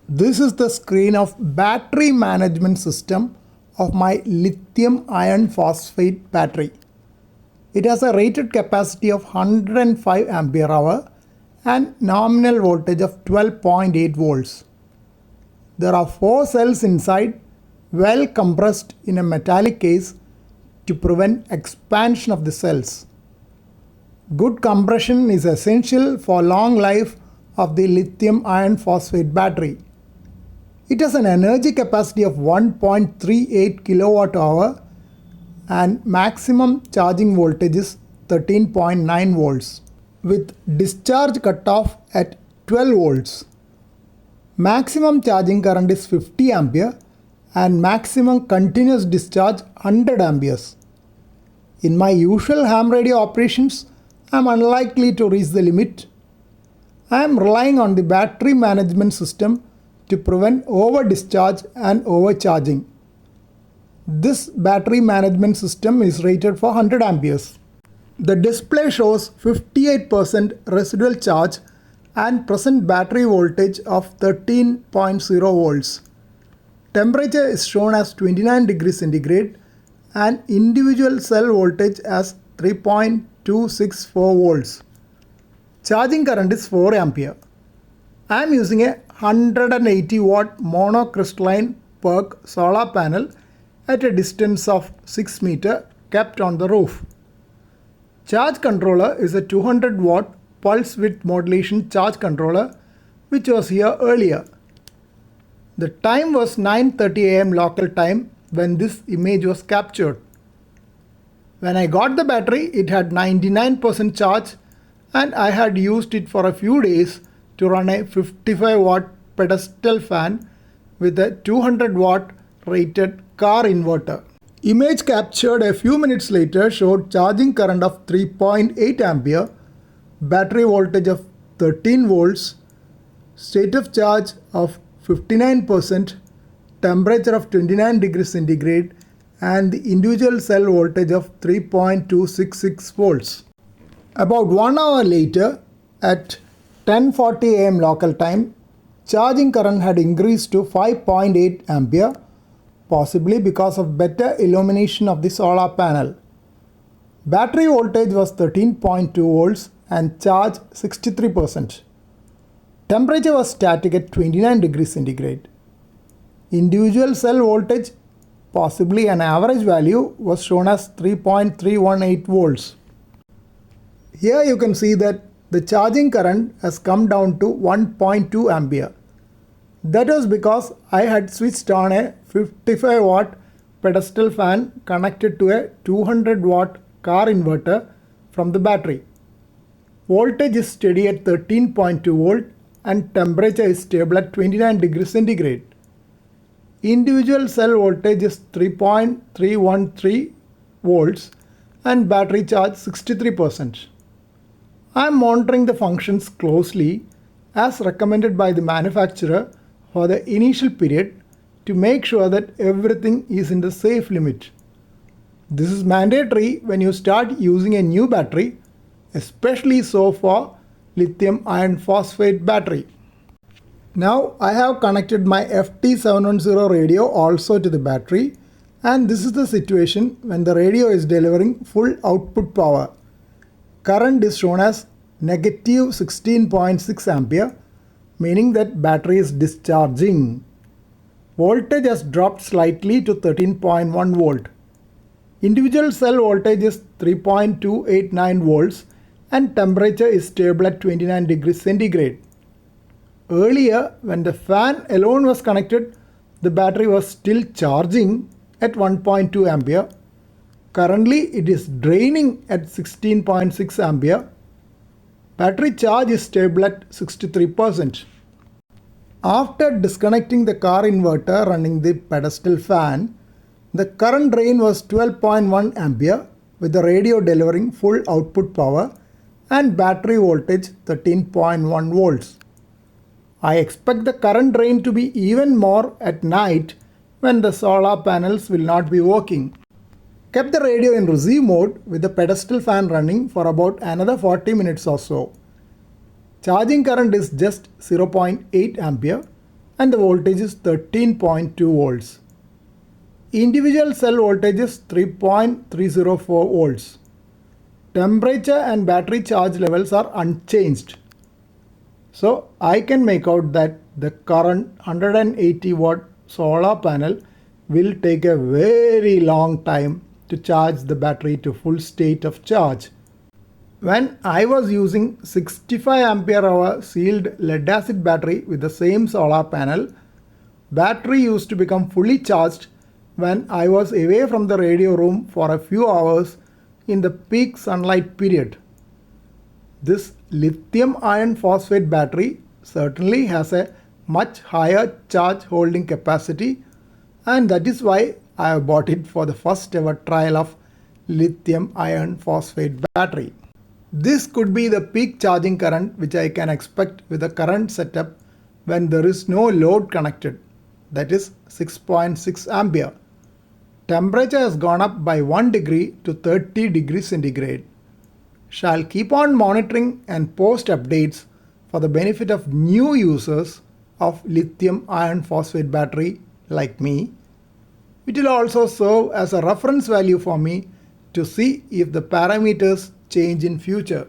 This is the screen of battery management system of my lithium iron phosphate battery. It has a rated capacity of 105 ampere hour and nominal voltage of 12.8 volts. There are 4 cells inside, well compressed in a metallic case to prevent expansion of the cells. Good compression is essential for long life of the lithium iron phosphate battery. It has an energy capacity of 1.38 kilowatt hour and maximum charging voltage is 13.9 volts with discharge cutoff at 12 volts. Maximum charging current is 50 ampere and maximum continuous discharge 100 amperes. In my usual ham radio operations, I am unlikely to reach the limit. I am relying on the battery management system to prevent over discharge and overcharging. This battery management system is rated for 100 amperes. The display shows 58% residual charge and present battery voltage of 13.0 volts. Temperature is shown as 29 degrees centigrade and individual cell voltage as 3.264 volts. Charging current is 4 ampere. I am using a 180 watt monocrystalline PERC solar panel at a distance of 6 meter kept on the roof. Charge controller is a 200 watt pulse width modulation charge controller which was here earlier. The time was 9:30 am local time when this image was captured. When I got the battery, it had 99% charge and I had used it for a few days to run a 55 watt pedestal fan with a 200 watt rated car inverter. Image captured a few minutes later showed charging current of 3.8 ampere, battery voltage of 13 volts, state of charge of 59%, temperature of 29 degrees centigrade and the individual cell voltage of 3.266 volts. About 1 hour later, at 10:40 am local time, charging current had increased to 5.8 ampere, possibly because of better illumination of the solar panel. Battery voltage was 13.2 volts and charge 63%. Temperature was static at 29 degrees centigrade. Individual cell voltage, possibly an average value, was shown as 3.318 volts. Here you can see that the charging current has come down to 1.2 ampere. That was because I had switched on a 55 watt pedestal fan connected to a 200 watt car inverter from the battery. Voltage is steady at 13.2 volt and temperature is stable at 29 degrees centigrade. Individual cell voltage is 3.313 volts and battery charge 63%. I am monitoring the functions closely as recommended by the manufacturer for the initial period to make sure that everything is in the safe limit. This is mandatory when you start using a new battery, especially so for lithium iron phosphate battery. Now I have connected my FT710 radio also to the battery, and this is the situation when the radio is delivering full output power. Current is shown as negative 16.6 ampere, meaning that battery is discharging. Voltage has dropped slightly to 13.1 volt. Individual cell voltage is 3.289 volts and temperature is stable at 29 degrees centigrade. Earlier, when the fan alone was connected, the battery was still charging at 1.2 ampere. Currently, it is draining at 16.6 ampere. Battery charge is stable at 63%. After disconnecting the car inverter running the pedestal fan, the current drain was 12.1 ampere with the radio delivering full output power and battery voltage 13.1 volts. I expect the current drain to be even more at night when the solar panels will not be working. Kept the radio in receive mode with the pedestal fan running for about another 40 minutes or so. Charging current is just 0.8 ampere and the voltage is 13.2 volts. Individual cell voltage is 3.304 volts. Temperature and battery charge levels are unchanged. So I can make out that the current 180 watt solar panel will take a very long time to charge the battery to full state of charge. When I was using 65 ampere hour sealed lead acid battery with the same solar panel, battery used to become fully charged when I was away from the radio room for a few hours in the peak sunlight period. This lithium iron phosphate battery certainly has a much higher charge holding capacity, and that is why I have bought it for the first ever trial of lithium iron phosphate battery. This could be the peak charging current which I can expect with the current setup when there is no load connected, that is 6.6 ampere. Temperature has gone up by 1 degree to 30 degrees centigrade. Shall keep on monitoring and post updates for the benefit of new users of lithium iron phosphate battery like me. It will also serve as a reference value for me to see if the parameters change in future.